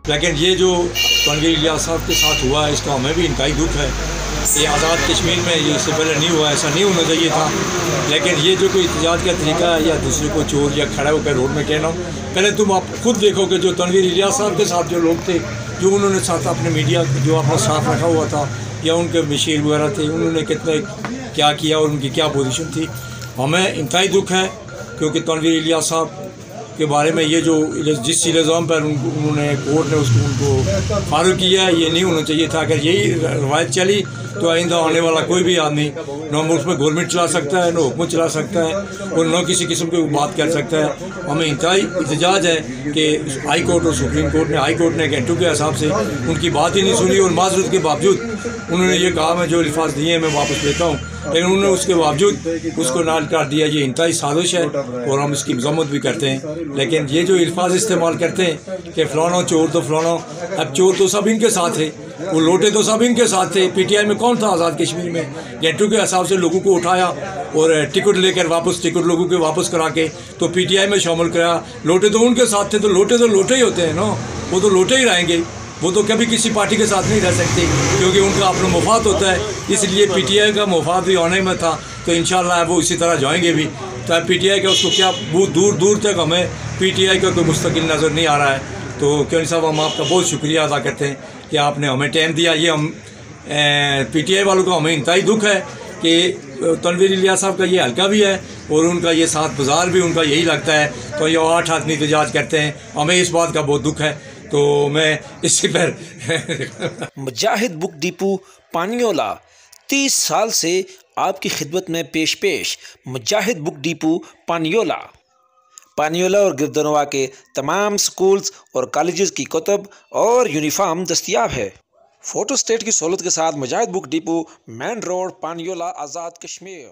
लेकिन ये जो तनवीर इलियास साहब के साथ हुआ है इसका हमें भी इंतहाई दुख है। ये आज़ाद कश्मीर में ये इससे पहले नहीं हुआ, ऐसा नहीं होना चाहिए था। लेकिन ये जो कोई एहतजाज का तरीका है या दूसरे को चोर या खड़ा होकर रोड में कहना, पहले तुम आप खुद देखो कि जो तनवीर इलियास साहब के साथ जो लोग थे, जो उन्होंने साथ अपने मीडिया जो अपना साथ रखा हुआ था या उनके मशीर वगैरह थे, उन्होंने कितने क्या किया और उनकी क्या पोजीशन थी। हमें इंतहाई दुख है क्योंकि तनवीर इलियास साहब के बारे में ये जो जिस इल्ज़ाम पर उन्होंने कोर्ट ने उनको फारुक किया है, ये नहीं होना चाहिए था। अगर यही रवायत चली तो आइंदा आने वाला कोई भी आदमी न मुल्क में गवर्नमेंट चला सकता है, न हुकूमत चला सकता है और न किसी किस्म की बात कर सकता है। हमें इंतहाई एहतजाज है कि हाई कोर्ट और सुप्रीम कोर्ट ने, हाई कोर्ट ने घंटों के हिसाब से उनकी बात ही नहीं सुनी और माजरत के बावजूद उन्होंने ये कहा मैं जो अल्फाज दिए हैं मैं वापस लेता हूँ, लेकिन उन्होंने उसके बावजूद उसको नाल कर दिया। ये इंतहाई साजिश है और हम इसकी मजम्मत भी करते हैं। लेकिन ये जो अल्फाज इस्तेमाल करते हैं कि फ़लाना चोर तो फ़लाना, अब चोर तो सब इनके साथ है, वो लोटे तो सब इनके साथ थे। पीटीआई में कौन था आज़ाद कश्मीर में? घंटों के हिसाब से लोगों को उठाया और टिकट लेकर वापस, टिकट लोगों के वापस करा के तो पीटीआई में शामिल कराया। लोटे तो उनके साथ थे, तो लोटे ही होते हैं ना, वो तो लोटे ही रहेंगे। वो तो कभी किसी पार्टी के साथ नहीं रह सकते क्योंकि उनका अपना मुफाद होता है। इसलिए पीटीआई का मुफाद भी आने में था तो इंशाल्लाह वो इसी तरह जाएंगे भी। तो पीटीआई का उसको क्या बहुत दूर दूर तक हमें पीटीआई का कोई मुस्तकिल नज़र नहीं आ रहा है। तो क्योंकि साहब हम आपका बहुत शुक्रिया अदा करते हैं कि आपने हमें टाइम दिया। ये हम पीटीआई वालों का हमें इंतहाई दुख है कि तनवीर इलियास साहब का ये हल्का भी है और उनका ये साथ बाजार भी उनका यही लगता है। तो ये 8 आदमी एहतजाज करते हैं, हमें इस बात का बहुत दुख है। तो मैं इसी पर मुजाहिद बुक डिपो पानियोला 30 साल से आपकी खिदमत में पेश मुजाहिद बुक डिपो पानियोला और गिरदनवा के तमाम स्कूल्स और कॉलेजेस की कुतुब और यूनिफॉर्म दस्तियाब है। फ़ोटो स्टेट की सहूलत के साथ मुजाहिद book depot, main road, पानियोला, Azad Kashmir.